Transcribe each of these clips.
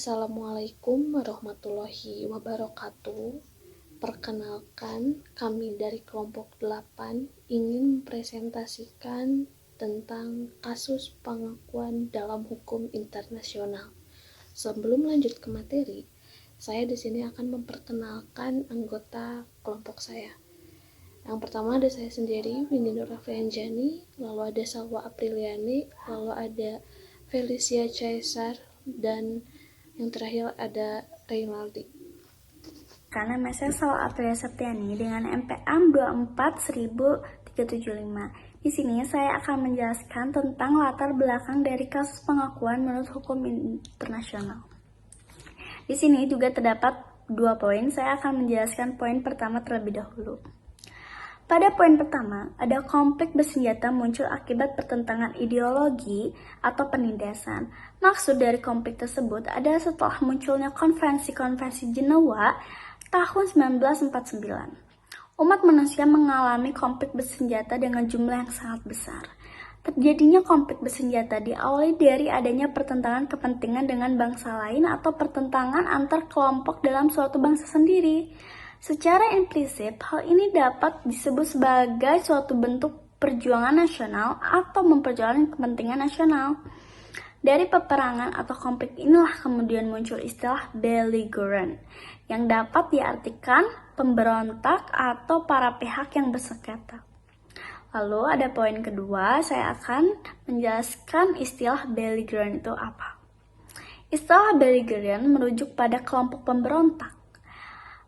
Assalamualaikum warahmatullahi wabarakatuh. Perkenalkan, kami dari kelompok 8 ingin mempresentasikan tentang kasus pengakuan dalam hukum internasional. Sebelum lanjut ke materi, saya di sini akan memperkenalkan anggota kelompok saya. Yang pertama ada saya sendiri, Windy Nur Afrianjani, lalu ada Salwa Apriliani, lalu ada Felicia Caesar, dan yang terakhir ada Reynaldi. Nama saya Salwa Aprilia Septiani dengan MPM 2410375. Di sini saya akan menjelaskan tentang latar belakang dari kasus pengakuan menurut hukum internasional. Di sini juga terdapat 2 poin. Saya akan menjelaskan poin pertama terlebih dahulu. Pada poin pertama, ada konflik bersenjata muncul akibat pertentangan ideologi atau penindasan. Maksud dari konflik tersebut adalah setelah munculnya konvensi-konvensi Jenewa tahun 1949. Umat manusia mengalami konflik bersenjata dengan jumlah yang sangat besar. Terjadinya konflik bersenjata diawali dari adanya pertentangan kepentingan dengan bangsa lain atau pertentangan antar kelompok dalam suatu bangsa sendiri. Secara implisit, hal ini dapat disebut sebagai suatu bentuk perjuangan nasional atau memperjuangkan kepentingan nasional. Dari peperangan atau konflik inilah kemudian muncul istilah belligerent, yang dapat diartikan pemberontak atau para pihak yang bersengketa. Lalu ada poin kedua, saya akan menjelaskan istilah belligerent itu apa. Istilah belligerent merujuk pada kelompok pemberontak.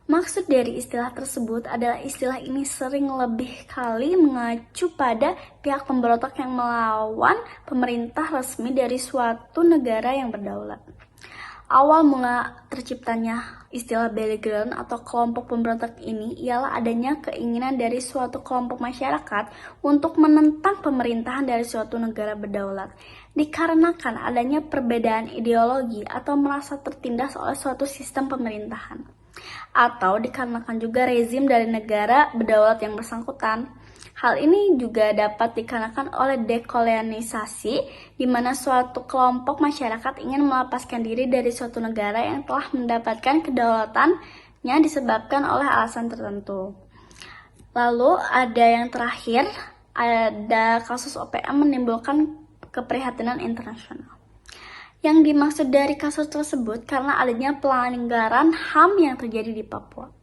Maksud dari istilah tersebut adalah istilah ini sering lebih kali mengacu pada pihak pemberontak yang melawan pemerintah resmi dari suatu negara yang berdaulat. Awal mula terciptanya istilah belligerent atau kelompok pemberontak ini ialah adanya keinginan dari suatu kelompok masyarakat untuk menentang pemerintahan dari suatu negara berdaulat, dikarenakan adanya perbedaan ideologi atau merasa tertindas oleh suatu sistem pemerintahan, atau dikarenakan juga rezim dari negara berdaulat yang bersangkutan. Hal ini juga dapat dikarenakan oleh dekolonisasi, di mana suatu kelompok masyarakat ingin melepaskan diri dari suatu negara yang telah mendapatkan kedaulatannya disebabkan oleh alasan tertentu. Lalu ada yang terakhir, ada kasus OPM menimbulkan keprihatinan internasional. Yang dimaksud dari kasus tersebut karena adanya pelanggaran HAM yang terjadi di Papua,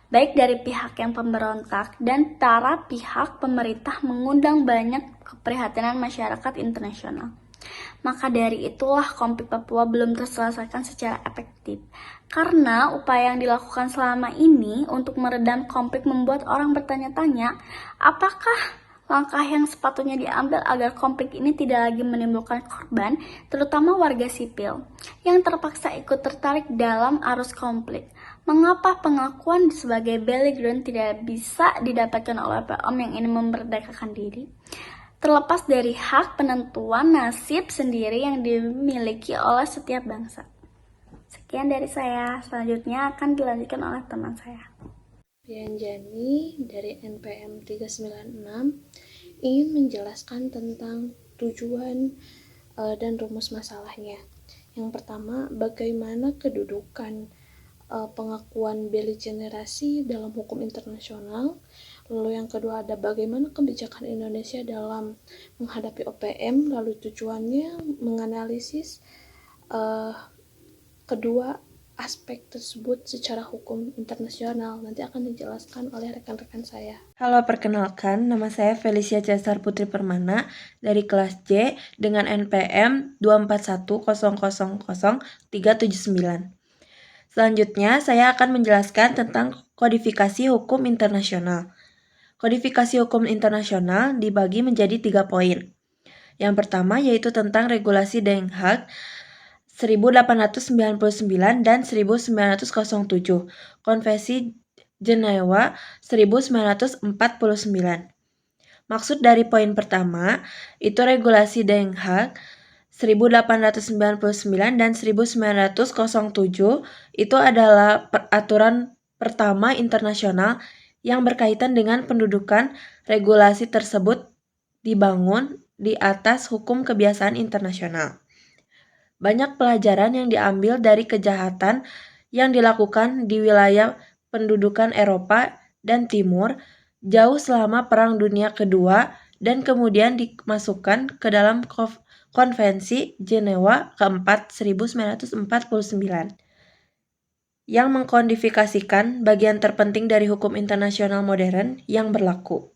baik dari pihak yang pemberontak dan para pihak pemerintah mengundang banyak keprihatinan masyarakat internasional. Maka dari itulah konflik Papua belum terselesaikan secara efektif, karena upaya yang dilakukan selama ini untuk meredam konflik membuat orang bertanya-tanya, apakah langkah yang sepatutnya diambil agar konflik ini tidak lagi menimbulkan korban, terutama warga sipil, yang terpaksa ikut tertarik dalam arus konflik. Mengapa pengakuan sebagai belligerent tidak bisa didapatkan oleh POM yang ingin memerdekakan diri? Terlepas dari hak penentuan nasib sendiri yang dimiliki oleh setiap bangsa. Sekian dari saya, selanjutnya akan dilanjutkan oleh teman saya. Afrianjani dari NPM 396 ingin menjelaskan tentang tujuan dan rumus masalahnya. Yang pertama, bagaimana kedudukan pengakuan belligerency dalam hukum internasional. Lalu yang kedua ada bagaimana kebijakan Indonesia dalam menghadapi OPM. Lalu tujuannya menganalisis kedua aspek tersebut secara hukum internasional. Nanti akan dijelaskan oleh rekan-rekan saya. Halo, perkenalkan, nama saya Felicia Caesar Putri Permana dari kelas J dengan NPM 241000379. Selanjutnya, saya akan menjelaskan tentang kodifikasi hukum internasional. Kodifikasi hukum internasional dibagi menjadi 3 poin. Yang pertama yaitu tentang regulasi Den Haag 1899 dan 1907, Konvensi Jenewa 1949. Maksud dari poin pertama, itu regulasi Den Haag 1899 dan 1907 itu adalah aturan pertama internasional yang berkaitan dengan pendudukan. Regulasi tersebut dibangun di atas hukum kebiasaan internasional. Banyak pelajaran yang diambil dari kejahatan yang dilakukan di wilayah pendudukan Eropa dan Timur jauh selama Perang Dunia Kedua dan kemudian dimasukkan ke dalam Konvensi Jenewa keempat 1949 yang mengkodifikasikan bagian terpenting dari hukum internasional modern yang berlaku.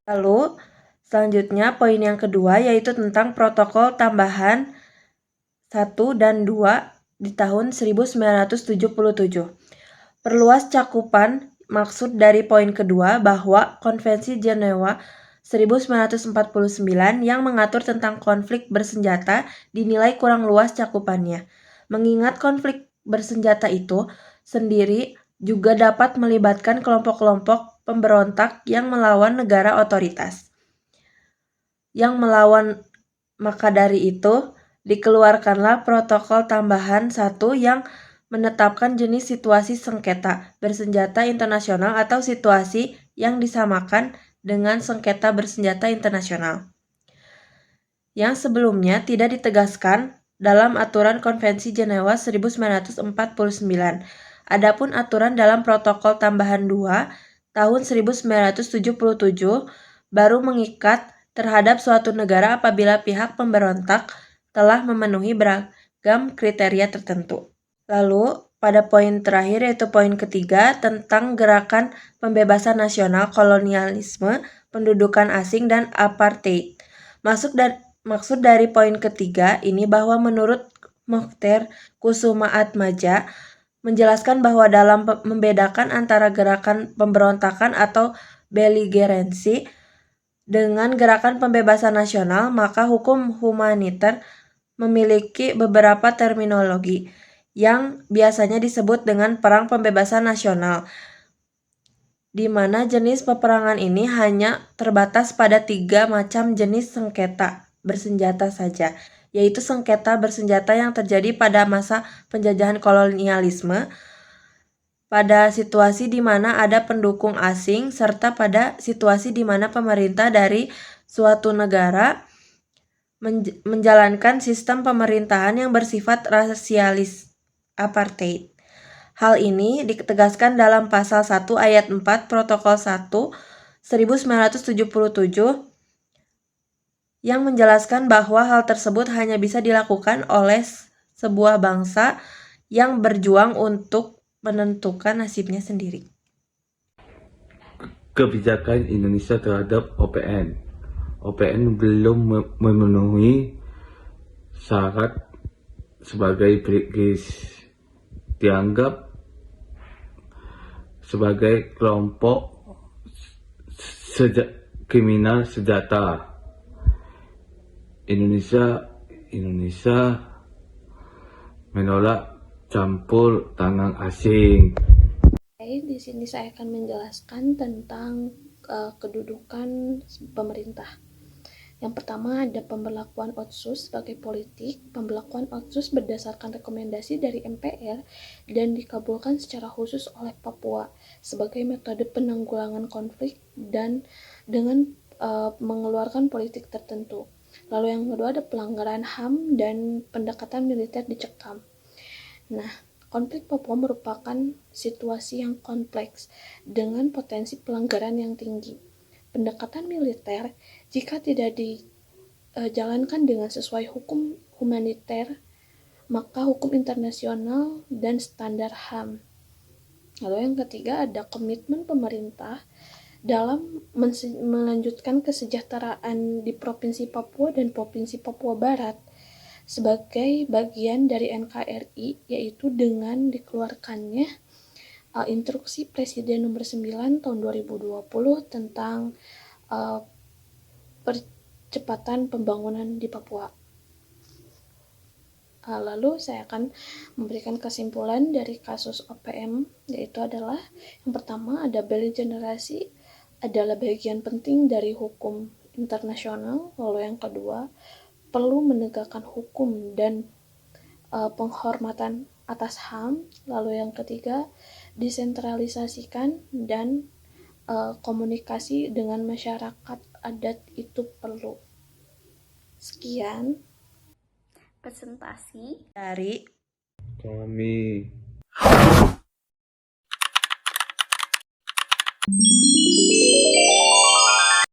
Lalu, selanjutnya poin yang kedua yaitu tentang protokol tambahan 1 dan 2 di tahun 1977. Perluas cakupan maksud dari poin kedua bahwa Konvensi Jenewa 1949 yang mengatur tentang konflik bersenjata dinilai kurang luas cakupannya. Mengingat konflik bersenjata itu sendiri juga dapat melibatkan kelompok-kelompok pemberontak yang melawan negara otoritas. Maka dari itu, dikeluarkanlah protokol tambahan 1 yang menetapkan jenis situasi sengketa bersenjata internasional atau situasi yang disamakan dengan sengketa bersenjata internasional, yang sebelumnya tidak ditegaskan dalam aturan Konvensi Jenewa 1949. Adapun aturan dalam protokol tambahan 2 tahun 1977 baru mengikat terhadap suatu negara apabila pihak pemberontak telah memenuhi beragam kriteria tertentu. Lalu, pada poin terakhir yaitu poin ketiga tentang gerakan pembebasan nasional, kolonialisme, pendudukan asing, dan apartheid. Maksud dari poin ketiga ini bahwa menurut Mokhtar Kusumaatmadja menjelaskan bahwa dalam membedakan antara gerakan pemberontakan atau beligeransi dengan gerakan pembebasan nasional, maka hukum humaniter memiliki beberapa terminologi yang biasanya disebut dengan perang pembebasan nasional, di mana jenis peperangan ini hanya terbatas pada 3 macam jenis sengketa bersenjata saja, yaitu sengketa bersenjata yang terjadi pada masa penjajahan kolonialisme, pada situasi di mana ada pendukung asing, serta pada situasi di mana pemerintah dari suatu negara menjalankan sistem pemerintahan yang bersifat rasialis apartheid. Hal ini ditegaskan dalam pasal 1 ayat 4 Protokol 1 1977 yang menjelaskan bahwa hal tersebut hanya bisa dilakukan oleh sebuah bangsa yang berjuang untuk menentukan nasibnya sendiri. Kebijakan Indonesia terhadap OPN. OPN belum memenuhi syarat sebagai Brigis, dianggap sebagai kelompok kriminal senjata. Indonesia menolak campur tangan asing. Di sini saya akan menjelaskan tentang kedudukan pemerintah. Yang pertama ada pemberlakuan Otsus sebagai politik. Pemberlakuan Otsus berdasarkan rekomendasi dari MPR dan dikabulkan secara khusus oleh Papua sebagai metode penanggulangan konflik dan dengan mengeluarkan politik tertentu. Lalu yang kedua ada pelanggaran HAM dan pendekatan militer dicekam. Nah, konflik Papua merupakan situasi yang kompleks dengan potensi pelanggaran yang tinggi. Pendekatan militer, jika tidak dijalankan dengan sesuai hukum humaniter, maka hukum internasional dan standar HAM. Lalu yang ketiga ada komitmen pemerintah dalam melanjutkan kesejahteraan di Provinsi Papua dan Provinsi Papua Barat sebagai bagian dari NKRI, yaitu dengan dikeluarkannya Instruksi Presiden nomor 9 tahun 2020 tentang percepatan pembangunan di Papua. Lalu saya akan memberikan kesimpulan dari kasus OPM, yaitu adalah yang pertama ada beligerasi adalah bagian penting dari hukum internasional. Lalu yang kedua, perlu menegakkan hukum dan penghormatan atas HAM. Lalu yang ketiga, desentralisasikan dan komunikasi dengan masyarakat adat itu perlu. Sekian. presentasi dari Kami